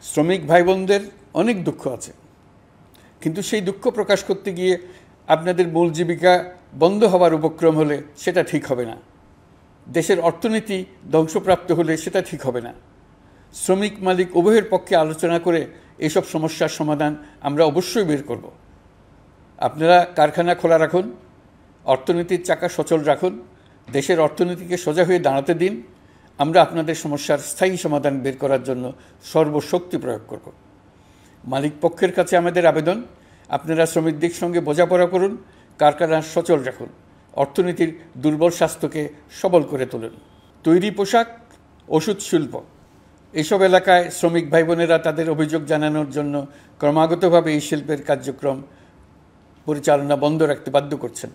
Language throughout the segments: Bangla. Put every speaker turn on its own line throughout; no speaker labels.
শ্রমিক ভাই বোনদের অনেক দুঃখ আছে, কিন্তু সেই দুঃখ প্রকাশ করতে গিয়ে আপনাদের মূল জীবিকা বন্ধ হওয়ার উপক্রম হলে সেটা ঠিক হবে না। দেশের অর্থনীতি ধ্বংসপ্রাপ্ত হলে সেটা ঠিক হবে না। শ্রমিক মালিক উভয়ের পক্ষে আলোচনা করে এসব সমস্যার সমাধান আমরা অবশ্যই বের করব। আপনারা কারখানা খোলা রাখুন, অর্থনীতির চাকা সচল রাখুন, দেশের অর্থনীতিকে সোজা হয়ে দাঁড়াতে দিন। আমরা আপনাদের সমস্যার স্থায়ী সমাধান বের করার জন্য সর্বশক্তি প্রয়োগ করব। মালিক পক্ষের কাছে আমাদের আবেদন, আপনারা শ্রমিকদের সঙ্গে বোঝাপড়া করুন, কারখানা সচল রাখুন, অর্থনীতির দুর্বল স্বাস্থ্যকে সবল করে তুলুন। তৈরি পোশাক, ওষুধ শিল্প, এসব এলাকায় শ্রমিক ভাই বোনেরা তাদের অভিযোগ জানানোর জন্য ক্রমাগতভাবে এই শিল্পের কার্যক্রম পরিচালনা বন্ধ রাখতে বাধ্য করছেন।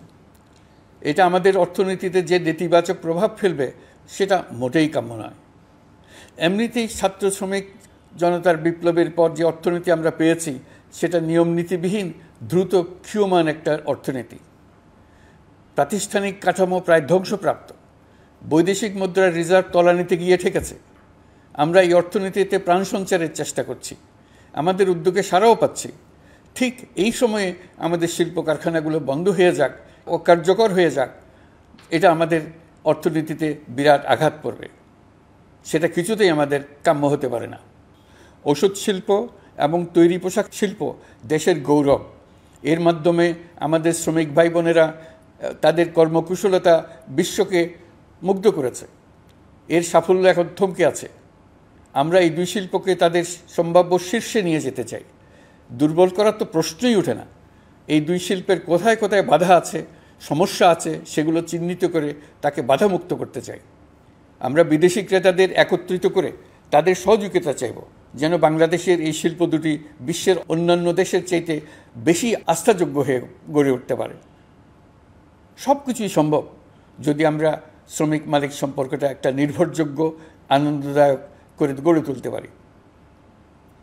এটা আমাদের অর্থনীতিতে যে নেতিবাচক প্রভাব ফেলবে সেটা মোটেই কাম্য নয়। এমনিতেই ছাত্র শ্রমিক জনতার বিপ্লবের পর যে অর্থনীতি আমরা পেয়েছি সেটা নিয়ম নীতিবিহীন দ্রুত ক্ষীয়মান একটা অর্থনীতি। প্রাতিষ্ঠানিক কাঠামো প্রায় ধ্বংসপ্রাপ্ত, বৈদেশিক মুদ্রার রিজার্ভ তলানিতে গিয়ে ঠেকেছে। আমরা এই অর্থনীতিতে প্রাণ সঞ্চারের চেষ্টা করছি, আমাদের উদ্যোগে সাড়াও পাচ্ছি। ঠিক এই সময়ে আমাদের শিল্প কারখানাগুলো বন্ধ হয়ে যাক, অকার্যকর হয়ে যাক, এটা আমাদের অর্থনীতিতে বিরাট আঘাত পড়বে। সেটা কিছুতেই আমাদের কাম্য হতে পারে না। ওষুধ শিল্প এবং তৈরি পোশাক শিল্প দেশের গৌরব। এর মাধ্যমে আমাদের শ্রমিক ভাই বোনেরা তাদের কর্মকুশলতা বিশ্বকে মুগ্ধ করেছে। এর সাফল্য এখন থমকে আছে। আমরা এই দুই শিল্পকে তাদের সম্ভাব্য শীর্ষে নিয়ে যেতে চাই। দুর্বল করার তো প্রশ্নই ওঠে না। এই দুই শিল্পের কোথায় কোথায় বাধা আছে, সমস্যা আছে, সেগুলো চিহ্নিত করে তাকে বাধামুক্ত করতে চাই। আমরা বিদেশি ক্রেতাদের একত্রিত করে তাদের সহযোগিতা চাইব, যেন বাংলাদেশের এই শিল্প দুটি বিশ্বের অন্যান্য দেশের চাইতে বেশি আস্থাযোগ্য হয়ে গড়ে উঠতে পারে। সব কিছুই সম্ভব যদি আমরা শ্রমিক মালিক সম্পর্কটা একটা নির্ভরযোগ্য, আনন্দদায়ক করে গড়ে তুলতে পারি।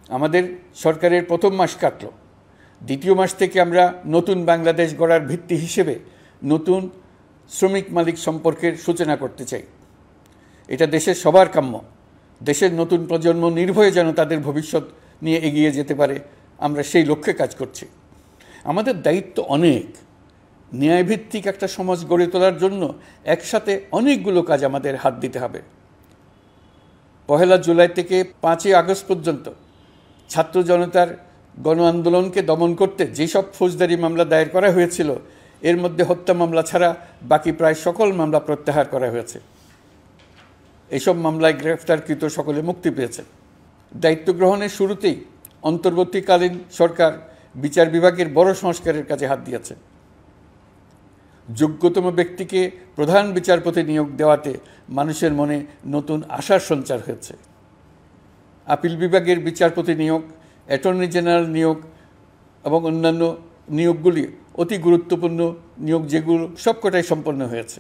আমাদের সরকারের প্রথম মাস কাটল, দ্বিতীয় মাস থেকে আমরা নতুন বাংলাদেশ গড়ার ভিত্তি হিসেবে নতুন শ্রমিক মালিক সম্পর্কের সূচনা করতে চাই। এটা দেশের সবার কাম্য। দেশের নতুন প্রজন্ম নির্ভয়ে যেন তাদের ভবিষ্যৎ নিয়ে এগিয়ে যেতে পারে, আমরা সেই লক্ষ্যে কাজ করছি। আমাদের দায়িত্ব অনেক। ন্যায়ভিত্তিক একটা সমাজ গড়ে তোলার জন্য একসাথে অনেকগুলো কাজ আমাদের হাত দিতে হবে। 1 জুলাই থেকে 5 আগস্ট পর্যন্ত ছাত্র জনতার গণ আন্দোলনকে দমন করতে যেসব ফৌজদারি মামলা দায়ের করা হয়েছিল, এর মধ্যে হত্যা মামলা ছাড়া বাকি প্রায় সকল মামলা প্রত্যাহার করা হয়েছে। এইসব মামলায় গ্রেফতারকৃত সকলে মুক্তি পেয়েছে। দায়িত্ব গ্রহণের শুরুতেই অন্তর্বর্তীকালীন সরকার বিচার বিভাগের বড় সংস্কারের কাজে হাত দিয়েছে। যোগ্যতম ব্যক্তিকে প্রধান বিচারপতি নিয়োগ দেওয়াতে মানুষের মনে নতুন আশার সঞ্চার হয়েছে। আপিল বিভাগের বিচারপতি নিয়োগ, অ্যাটর্নি জেনারেল নিয়োগ এবং অন্যান্য নিয়োগগুলি অতি গুরুত্বপূর্ণ নিয়োগ, যেগুলো সবকটাই সম্পন্ন হয়েছে।